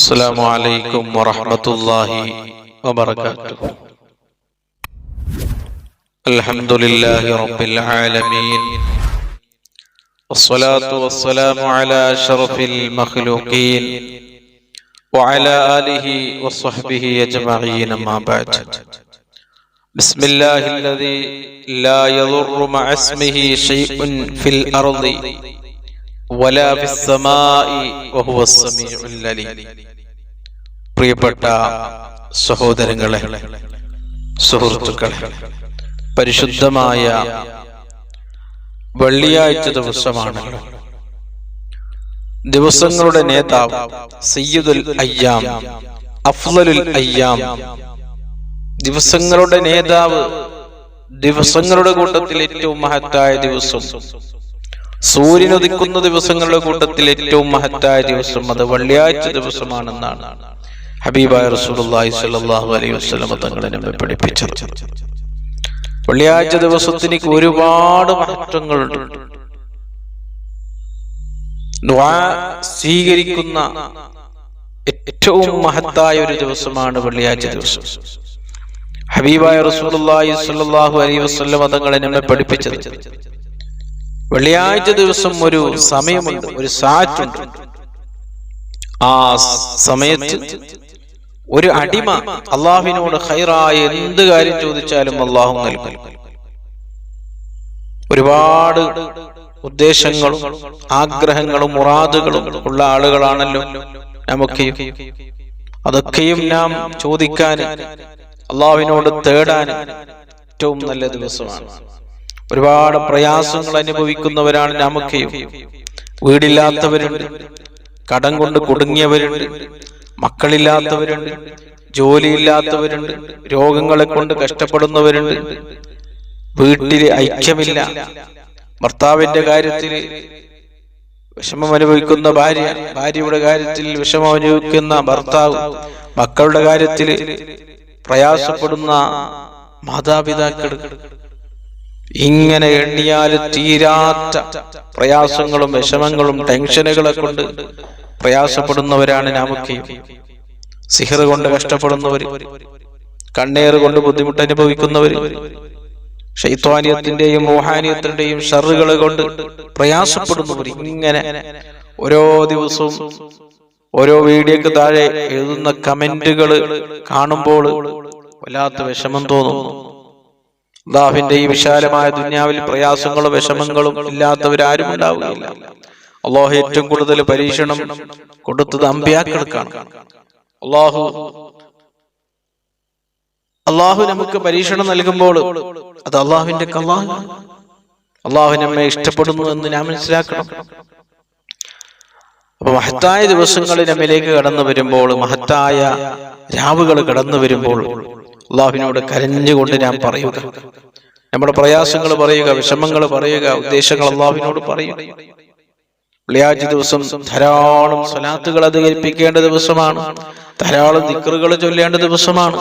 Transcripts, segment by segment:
അസ്സലാമു അലൈക്കും വറഹ്മത്തുള്ളാഹി വബറകാതുഹു. അൽഹംദുലില്ലാഹി റബ്ബിൽ ആലമീൻ വസ്സലാത്തു വസ്സലാമു അലാ അഷ്റഫിൽ മഖ്ലൂഖീൻ വഅലാ ആലിഹി വസ്വഹ്ബിഹി അജ്മഈൻ. അമ്മാ ബഅദ്. ബിസ്മില്ലാഹില്ലദീ ലാ യദുറു മഅ ഇസ്മിഹി ശൈഉൻ ഫിൽ അർളി വലാ ഫിസ്സമാഇ വഹുവസ് സമീഉൽ അലീം. പ്രിയപ്പെട്ട സഹോദരങ്ങളെ, സുഹൃത്തുക്കളെ, പരിശുദ്ധമായ വെള്ളിയാഴ്ച ദിവസമാണല്ലോ. ദിവസങ്ങളുടെ നേതാവ്, സയ്യിദുൽ അയ്യാം, അഫ്ളലുൽ അയ്യാം, ദിവസങ്ങളുടെ നേതാവ്, ദിവസങ്ങളുടെ കൂട്ടത്തിൽ ഏറ്റവും മഹത്തായ ദിവസം, സൂര്യൻ ഉദിക്കുന്ന ദിവസങ്ങളുടെ കൂട്ടത്തിൽ ഏറ്റവും മഹത്തായ ദിവസം അത് വെള്ളിയാഴ്ച ദിവസമാണെന്നാണ് ഹബീബായ റസൂലുള്ളാഹി സ്വല്ലല്ലാഹു അലൈഹി വസല്ലം തങ്ങളെ നമ്മെ പഠിപ്പിച്ചത്. വെള്ളിയാഴ്ച ദിവസത്തിന് ഒരുപാട് മഹത്വങ്ങളുണ്ട്. ദുആ സ്വീകരിക്കുന്ന ഏറ്റവും മഹത്തായ ഒരു ദിവസമാണ് വെള്ളിയാഴ്ച ദിവസം. ഹബീബായ റസൂലുള്ളാഹി സ്വല്ലല്ലാഹു അലൈഹി വസല്ലം തങ്ങളെ നമ്മെ പഠിപ്പിച്ചത് വെള്ളിയാഴ്ച ദിവസം ഒരു സമയമുണ്ട്, ഒരു സാറ്റുണ്ട്. ആ സമയത്ത് ഒരു അടിമ അള്ളാഹുവിനോട് ഖൈറായ എന്ത് കാര്യം ചോദിച്ചാലും അള്ളാഹു നൽകും. ഒരുപാട് ഉദ്ദേശങ്ങളും ആഗ്രഹങ്ങളും മുറാദുകളും ഉള്ള ആളുകളാണല്ലോ നമുക്കെയും. അതൊക്കെയും നാം ചോദിക്കാൻ, അള്ളാഹുവിനോട് തേടാൻ ഏറ്റവും നല്ല ദിവസമാണ്. ഒരുപാട് പ്രയാസങ്ങൾ അനുഭവിക്കുന്നവരാണ് നമുക്കെയും. വീടില്ലാത്തവരുണ്ട്, കടം കൊണ്ട് കുടുങ്ങിയവരുണ്ട്, മക്കളില്ലാത്തവരുണ്ട്, ജോലിയില്ലാത്തവരുണ്ട്, രോഗങ്ങളെ കൊണ്ട് കഷ്ടപ്പെടുന്നവരുണ്ട്, വീട്ടിൽ ഐക്യമില്ല, ഭർത്താവിന്റെ കാര്യത്തിൽ വിഷമം അനുഭവിക്കുന്ന ഭാര്യ, ഭാര്യയുടെ കാര്യത്തിൽ വിഷമം അനുഭവിക്കുന്ന ഭർത്താവ്, മക്കളുടെ കാര്യത്തിൽ പ്രയാസപ്പെടുന്ന മാതാപിതാക്കൾ, ഇങ്ങനെ എണ്ണിയാൽ തീരാത്ത പ്രയാസങ്ങളും വിഷമങ്ങളും ടെൻഷനുകളെ കൊണ്ട് പ്രയാസപ്പെടുന്നവരാണ് നമുക്ക്. സിഹർ കൊണ്ട് കഷ്ടപ്പെടുന്നവർ, കണ്ണേറ് കൊണ്ട് ബുദ്ധിമുട്ട് അനുഭവിക്കുന്നവർ, ശൈത്വാനിയത്തിന്റെയും റൂഹാനിയത്തിന്റെയും ഷറുകളെ കൊണ്ട് പ്രയാസപ്പെടുന്നവർ, ഇങ്ങനെ ഓരോ ദിവസവും ഓരോ വീഡിയോക്ക് താഴെ എഴുതുന്ന കമന്റുകൾ കാണുമ്പോൾ വല്ലാത്ത വിഷമം തോന്നുന്നു. അല്ലാഹുവിന്റെ ഈ വിശാലമായ ദുനിയാവിൽ പ്രയാസങ്ങളും വിഷമങ്ങളും ഇല്ലാത്തവരാരും ഉണ്ടാവുകയില്ല. അല്ലാഹു ഏറ്റവും കൂടുതൽ പരീക്ഷണം കൊടുത്തത് അമ്പിയാക്കൾക്കാണ്. അല്ലാഹു നമുക്ക് പരീക്ഷണം നൽകുമ്പോൾ അത് അല്ലാഹുവിന്റെ ഖലാഅ്. അല്ലാഹു നമ്മെ ഇഷ്ടപ്പെടുന്നു എന്ന് നാം മനസ്സിലാക്കണം. അപ്പൊ മഹത്തായ ദിവസങ്ങൾ നമ്മിലേക്ക് കടന്നു വരുമ്പോൾ, മഹത്തായ രാവുകൾ കടന്നു വരുമ്പോൾ അള്ളാഹുവിനോട് കരഞ്ഞുകൊണ്ട് നാം പറയുക, നമ്മുടെ പ്രയാസങ്ങൾ പറയുക, വിഷമങ്ങൾ പറയുക, ഉദ്ദേശങ്ങൾ അള്ളാഹുവിനോട് പറയുക. വെള്ളിയാഴ്ച ദിവസം ധാരാളം സ്വലാത്തുകൾ അധികരിപ്പിക്കേണ്ട ദിവസമാണ്, ധാരാളം ദിക്റുകൾ ചൊല്ലേണ്ട ദിവസമാണ്.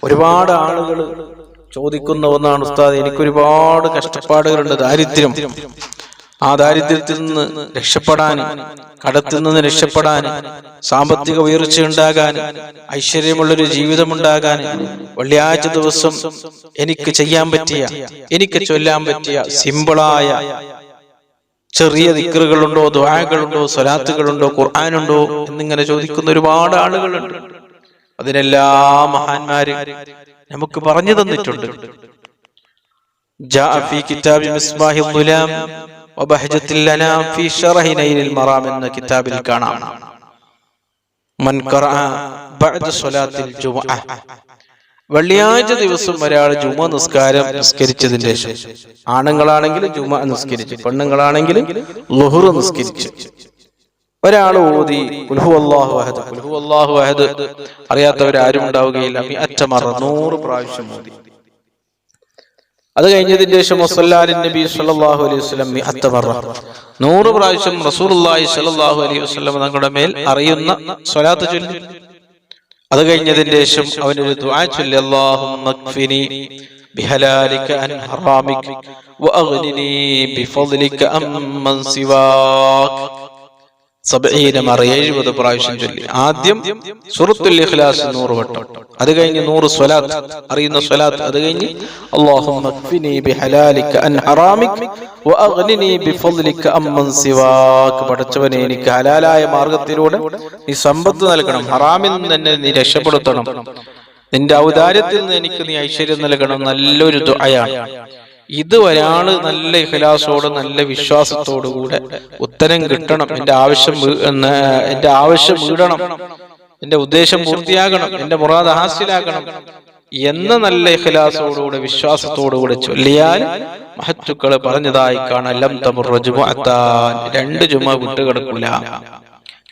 ഒരുപാട് ആളുകൾ ചോദിക്കുന്ന ഒന്നാണ്, ഉസ്താദ് എനിക്കൊരുപാട് കഷ്ടപ്പാടുകളുണ്ട്, ദാരിദ്ര്യം. ആ ദാരിദ്ര്യത്തിൽ നിന്ന് രക്ഷപ്പെടാൻ, കടത്തിൽ നിന്ന് രക്ഷപ്പെടാൻ, സാമ്പത്തിക ഉയർച്ച ഉണ്ടാകാൻ, ഐശ്വര്യമുള്ളൊരു ജീവിതമുണ്ടാകാൻ വെള്ളിയാഴ്ച ദിവസം എനിക്ക് ചെയ്യാൻ പറ്റിയ, എനിക്ക് ചൊല്ലാൻ പറ്റിയ സിമ്പിളായ ചെറിയ ദിക്റുകളുണ്ടോ, ദുആകളുണ്ടോ, സ്വലാത്തുകളുണ്ടോ, ഖുർആനുണ്ടോ എന്നിങ്ങനെ ചോദിക്കുന്ന ഒരുപാട് ആളുകളുണ്ട്. അതിനെല്ലാം മഹാന്മാര് നമുക്ക് പറഞ്ഞു തന്നിട്ടുണ്ട്. ജാഅ ഫീ കിതാബി മിസ്ബാഹിൽ ദുലാം വബഹജത്തുൽ അനാം ഫീ ശറഹി നൈലുൽ മറാം എന്ന കിതാബിൽ കാണാം, മൻ ഖറഅ ബഅദ സ്വലാത്തിൽ ജുമുഅ, വെള്ളിയാഴ്ച ദിവസം ഒരാൾ ജുമുഅ നിസ്കാരം നിസ്കരിച്ചതിന്റെ ശേഷം, ആണുങ്ങളാണെങ്കിൽ ജുമുഅ നിസ്കരിച്ചു, പെണ്ണുങ്ങളാണെങ്കിൽ ളുഹ്ർ നിസ്കരിച്ചു, ഒരാൾ ഓതി ഖുൽ ഹുവല്ലാഹു അഹദ്, ഖുൽ ഹുവല്ലാഹു അഹദ് അറിയാത്തവരാരും ഉണ്ടാവുകയില്ല, 100 മറ 100 പ്രാവശ്യം ഓതി. അത് കഴിഞ്ഞതിന് ശേഷം വസല്ലല്ലാഹു നബി സല്ലല്ലാഹു അലൈഹി വസല്ലം 100 മറ 100 പ്രാവശ്യം റസൂലുള്ളാഹി സല്ലല്ലാഹു അലൈഹി വസല്ലം തങ്ങളുടെ മേൽ അറിയുന്ന സ്വലാത്ത് ചൊല്ലി. അത് കഴിഞ്ഞതിന് ശേഷം അവനൊരു ദുആ ചൊല്ലി, അല്ലാഹുമ്മ ക്ഫിനി ബിഹലാലിക അൻ ഹറാമിക വഅഗ്നിനി ബിഫദ്ലിക അമ്മൻ സിവാക. 70 മറ 70 പ്രാവശ്യം ചൊല്ലി. ആദ്യം സൂറത്തുൽ ഇഖ്ലാസ് 100 വട്ടം, അത് കഴിഞ്ഞ് 100 സ്വലാത്ത്, അറിയുന്ന സ്വലാത്ത്, അത് കഴിഞ്ഞ് അല്ലാഹുമ്മ ഖ്ഫിനി ബിഹലാലിക അൻ ഹറാമിക വഅഗ്നിനി ബിഫദ്ലിക അമ്മൻ സിവാക. പടച്ചവനെ, എനിക്ക് ഹലാലായ മാർഗത്തിലൂടെ നീ സമ്പത്ത് നൽകണം, ഹറാമിൽ നിന്ന് എന്നെ നീ രക്ഷപ്പെടുത്തണം, നിന്റെ ഔദാര്യത്തിൽ നിന്ന് എനിക്ക് നീ ഐശ്വര്യം നൽകണം. നല്ലൊരു ദുആയാണ് ഇത്. ഒരാള് നല്ല ഇഖ്ലാസോട് നല്ല വിശ്വാസത്തോടുകൂടെ ഉത്തരം കിട്ടണം, എന്റെ ആവശ്യം വീടണം, എന്റെ ഉദ്ദേശം പൂർത്തിയാകണം, എന്റെ മുറാദ് ഹാസിലാകണം എന്ന നല്ല ഇഖ്ലാസോടുകൂടെ വിശ്വാസത്തോടുകൂടെ ചൊല്ലിയാൽ മഹത്തുക്കള് പറഞ്ഞതായി കാണാം, ലം തമുറ ജുമുഅത്താൻ, 2 ജുമ വിട്ടുകിടക്കൂല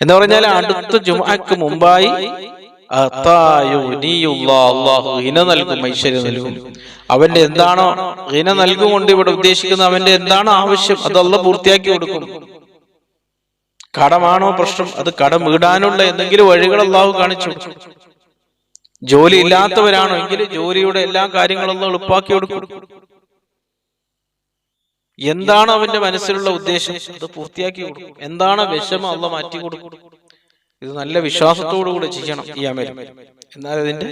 എന്ന് പറഞ്ഞാൽ അടുത്ത ജുമുഅക്ക് മുമ്പായി അള്ളാഹു ഹിന നൽകും, ഐശ്വര്യം നൽകും. അവന്റെ എന്താണോ ഹിന നൽകുകൊണ്ട് ഇവിടെ ഉദ്ദേശിക്കുന്നത്, അവന്റെ എന്താണോ ആവശ്യം അത് അള്ളാഹു പൂർത്തിയാക്കി കൊടുക്കും. കടമാണോ പ്രശ്നം, അത് കടം വീടാനുള്ള എന്തെങ്കിലും വഴികൾ അള്ളാഹു കാണിച്ചു. ജോലി ഇല്ലാത്തവരാണോ എങ്കിൽ ജോലിയുടെ എല്ലാ കാര്യങ്ങളും എളുപ്പാക്കി കൊടുക്കും. എന്താണ് അവന്റെ മനസ്സിലുള്ള ഉദ്ദേശം അത് പൂർത്തിയാക്കി കൊടുക്കും. എന്താണ് വിഷമം അള്ളാഹു മാറ്റി കൊടുക്കും. ഇത് നല്ല വിശ്വാസത്തോടു കൂടെ ചെയ്യണം ഈ അമൽ. എന്നാൽ അതിന്റെ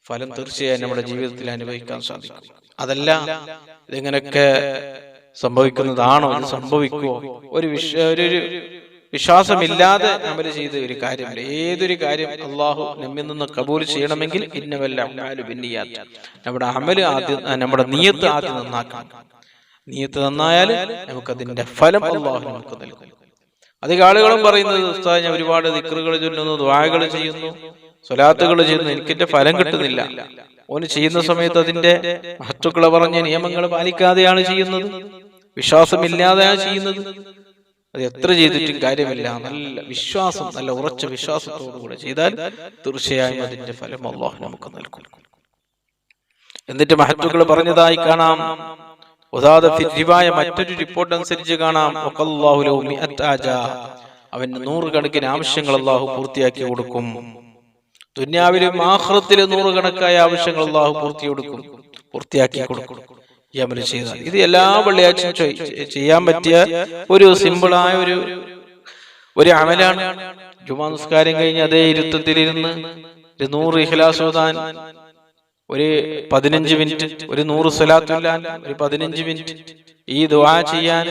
ഫലം തീർച്ചയായും നമ്മുടെ ജീവിതത്തിൽ അനുഭവിക്കാൻ സാധിക്കും. അതല്ല ഇതെങ്ങനെയൊക്കെ സംഭവിക്കുന്നതാണോ, ഇത് സംഭവിക്കുമോ, ഒരു വിശ്വാസമില്ലാതെ അമൽ ചെയ്ത ഒരു കാര്യമില്ല. ഏതൊരു കാര്യം അള്ളാഹു നമ്മിൽ നിന്ന് കബൂൽ ചെയ്യണമെങ്കിൽ ഇന്നമൽ അഅ്മാലു ബിന്നിയാത്ത്, നമ്മുടെ അമൽ ആദ്യം, നമ്മുടെ നിയ്യത്ത് ആദ്യം നന്നാക്കണം. നിയ്യത്ത് നന്നായാൽ നമുക്കതിന്റെ ഫലം അള്ളാഹു നമുക്ക് നൽകും. അധികം ആളുകളും പറയുന്നത്, ഉസ്താദ് ഞാൻ ഒരുപാട് ദിക്റുകൾ ചൊല്ലുന്നു, ദുആകൾ ചെയ്യുന്നു, സ്വലാത്തുകൾ ചെയ്യുന്നു, എനിക്കെന്റെ ഫലം കിട്ടുന്നില്ല. ഓന് ചെയ്യുന്ന സമയത്ത് അതിന്റെ മഹത്തുക്കളെ പറഞ്ഞ നിയമങ്ങൾ പാലിക്കാതെയാണ് ചെയ്യുന്നത്, വിശ്വാസമില്ലാതെയാണ് ചെയ്യുന്നത്. അത് എത്ര ചെയ്തിട്ടും കാര്യമില്ല. നല്ല വിശ്വാസം, നല്ല ഉറച്ച വിശ്വാസത്തോടുകൂടെ ചെയ്താൽ തീർച്ചയായും അതിന്റെ ഫലം അല്ലാഹു നമുക്ക് നൽകും. എന്നിട്ട് മഹത്തുക്കൾ പറഞ്ഞതായി കാണാം, മറ്റൊരു റിപ്പോർട്ട് അനുസരിച്ച് കാണാം, അവന് 100 കണക്കിന് ആവശ്യങ്ങൾ അല്ലാഹു പൂർത്തിയാക്കി കൊടുക്കും. ദുനിയാവിലും ആഖിറത്തിലും 100 കണക്കായ ആവശ്യങ്ങൾ അല്ലാഹു പൂർത്തിയാക്കി കൊടുക്കും ഈ അമൽ ചെയ്താൽ. ഇത് എല്ലാ വെള്ളിയാഴ്ചയും ചെയ്യാൻ പറ്റിയ ഒരു സിമ്പിളായ ഒരു അമലാണ്. ജുമാ നിസ്കാരം കഴിഞ്ഞ് അതേ ഇരുത്തത്തിലിരുന്ന് 100 ഇഖ്ലാസ് ഓതാൻ, ഒരു 15 മിനിറ്റ്, ഒരു 100 സ്വലാത്ത് ചൊല്ലാൻ ഒരു 15 മിനിറ്റ്, ഈ ദുആ ചെയ്യാൻ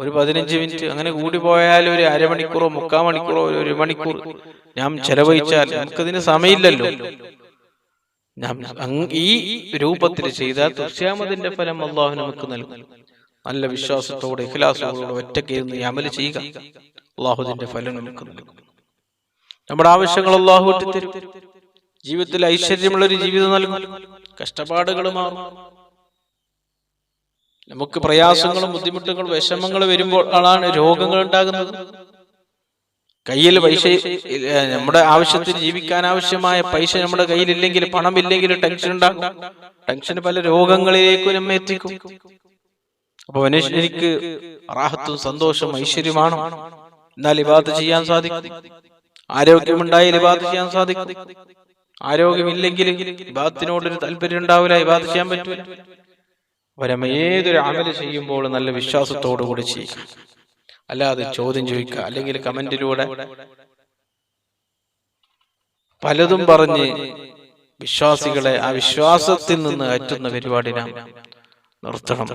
ഒരു 15 മിനിറ്റ്, അങ്ങനെ കൂടി പോയാൽ ഒരു അരമണിക്കൂറോ 3/4 മണിക്കൂറോ 1 മണിക്കൂർ നാം ചെലവഴിച്ചാൽ നമുക്കതിന് സമയമില്ലല്ലോ. ഈ രൂപത്തിൽ ചെയ്താൽ തീർച്ചയായും അതിന്റെ ഫലം അല്ലാഹു നമുക്ക് നൽകും. നല്ല വിശ്വാസത്തോടെ ഇഖ്ലാസോടെ ഒറ്റയ്ക്ക് ഇരുന്ന് അമൽ ചെയ്യുക, അല്ലാഹുവിന്റെ ഫലം നമുക്ക് നൽകും. നമ്മുടെ ആവശ്യങ്ങൾ അല്ലാഹു തരും. ജീവിതത്തിൽ ഐശ്വര്യമുള്ള ഒരു ജീവിതം നൽകും. കഷ്ടപ്പാടുകൾ മാറും. നമുക്ക് പ്രയാസങ്ങളും ബുദ്ധിമുട്ടുകളും വിഷമങ്ങൾ വരുമ്പോൾ ആണ് രോഗങ്ങൾ ഉണ്ടാകുന്നത്. കയ്യിൽ പൈസ, നമ്മുടെ ആവശ്യത്തിന് ജീവിക്കാൻ ആവശ്യമായ പൈസ നമ്മുടെ കയ്യിലില്ലെങ്കിൽ, പണമില്ലെങ്കിൽ ടെൻഷൻ ഉണ്ടാകും. ടെൻഷന് പല രോഗങ്ങളിലേക്കും നമ്മെ എത്തിക്കും. അപ്പൊ മനുഷ്യർക്ക് റാഹത്തും സന്തോഷവും ഐശ്വര്യമാണ്. എന്നാൽ ഇബാദത്ത് ചെയ്യാൻ സാധിക്കും. ആരോഗ്യമുണ്ടായാൽ ഇബാദത്ത് ചെയ്യാൻ സാധിക്കും. ആരോഗ്യമില്ലെങ്കിൽ ഇബാദത്തിനോടൊരു താല്പര്യം ഉണ്ടാവില്ല, ഇബാദത്ത് ചെയ്യാൻ പറ്റൂല. ഏതൊരു അമല് ചെയ്യുമ്പോൾ നല്ല വിശ്വാസത്തോടു കൂടി ചെയ്യുക, അല്ലാതെ ചോദ്യം ചോദിക്കുക, അല്ലെങ്കിൽ കമന്റിലൂടെ പലതും പറഞ്ഞ് വിശ്വാസികളെ ആ വിശ്വാസത്തിൽ നിന്ന് അറ്റുന്ന പരിപാടി നാം നിർത്തണം.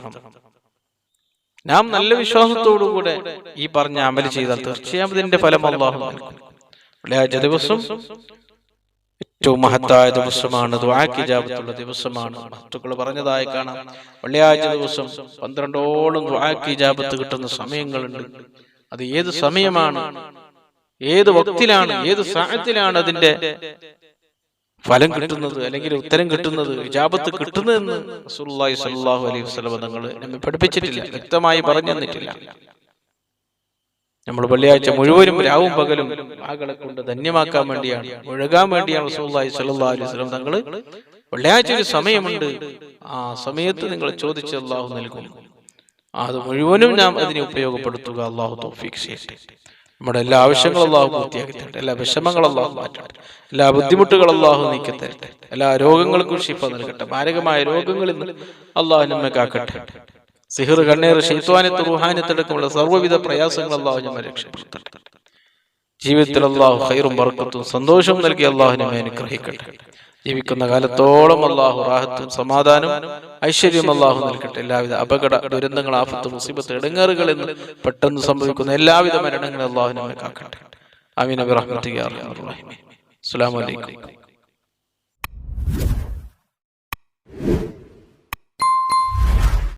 നാം നല്ല വിശ്വാസത്തോടുകൂടെ ഈ പറഞ്ഞ അമല് ചെയ്താൽ തീർച്ചയായും ഇതിന്റെ ഫലം അല്ലാഹു നൽകും. വെള്ളിയാഴ്ച ദിവസം ഏറ്റവും മഹത്തായ ദിവസമാണ്, ദുആക്ക് ഇജാബത്തുള്ള ദിവസമാണ്. മഹത്തുക്കൾ പറഞ്ഞതായി കാണാം, വെള്ളിയാഴ്ച ദിവസം 12ഓളം ദുആക്ക് ഇജാബത്ത് കിട്ടുന്ന സമയങ്ങളുണ്ട്. അത് ഏത് സമയമാണ്, ഏത് വക്തിലാണ്, ഏത് സാഅത്തിലാണ് അതിന്റെ ഫലം കിട്ടുന്നത്, അല്ലെങ്കിൽ ഉത്തരം കിട്ടുന്നത്, ഇജാബത്ത് കിട്ടുന്നതെന്ന് റസൂലുള്ളാഹി സ്വല്ലല്ലാഹു അലൈഹി വസല്ലം തങ്ങൾ നമ്മെ പഠിപ്പിച്ചിട്ടില്ല, വ്യക്തമായി പറഞ്ഞു തന്നിട്ടില്ല. നമ്മൾ വെള്ളിയാഴ്ച മുഴുവനും രാവും പകലും ആകളെ കൊണ്ട് ധന്യമാക്കാൻ വേണ്ടിയാണ്, ഒഴുകാൻ വേണ്ടിയാണ് റസൂലുള്ളാഹി സ്വല്ലല്ലാഹു അലൈഹി വസല്ലം തങ്ങൾ വെള്ളിയാഴ്ച ഒരു സമയമുണ്ട്, ആ സമയത്ത് നിങ്ങൾ ചോദിച്ച് അല്ലാഹു നൽകും. അത് മുഴുവനും നാം അതിനെ ഉപയോഗപ്പെടുത്തുക. അല്ലാഹു തൗഫീഖ് ചെയ്യട്ടെ. നമ്മുടെ എല്ലാ ആവശ്യങ്ങളും അല്ലാഹു പൂർത്തിയാക്കി തരട്ടെ. എല്ലാ വിഷമങ്ങളും അല്ലാഹു മാറ്റട്ടെ. എല്ലാ ബുദ്ധിമുട്ടുകളും അല്ലാഹു നീക്കി തരട്ടെ. എല്ലാ രോഗങ്ങൾക്കും ശിഫ നൽകട്ടെ. മാരകമായ രോഗങ്ങളിൽ നിന്ന് അല്ലാഹു നമ്മെ കാക്കട്ടെ. സിഹർ, കണ്ണീർ, ശൈത്വാനത്ത്, റൂഹാനത്ത് അടക്കമുള്ള സർവ്വവിധ പ്രയാസങ്ങൾ അല്ലാഹു നമ്മെ രക്ഷപ്പെടുത്തട്ടെ. ജീവിതത്തിൽ അള്ളാഹു ഖൈറും ബർക്കത്തും സന്തോഷവും നൽകി അള്ളാഹു നമ്മെ അനുഗ്രഹിക്കട്ടെ. ജീവിക്കുന്ന കാലത്തോളം അള്ളാഹു റാഹത്തും സമാധാനം ഐശ്വര്യം അള്ളാഹു നൽകട്ടെ. എല്ലാവിധ അപകട ദുരന്തങ്ങൾ, ആഫത്ത്, മുസീബത്ത്, ഇടങ്ങേറുകളിൽ നിന്ന് പെട്ടെന്ന് സംഭവിക്കുന്ന എല്ലാവിധ മരണങ്ങളും അള്ളാഹു നമ്മെ കാക്കട്ടെ. ആമീൻ ബിറഹ്മതിക യാ അർഹമർ റഹീമീൻ. അസ്സലാമു അലൈക്കും.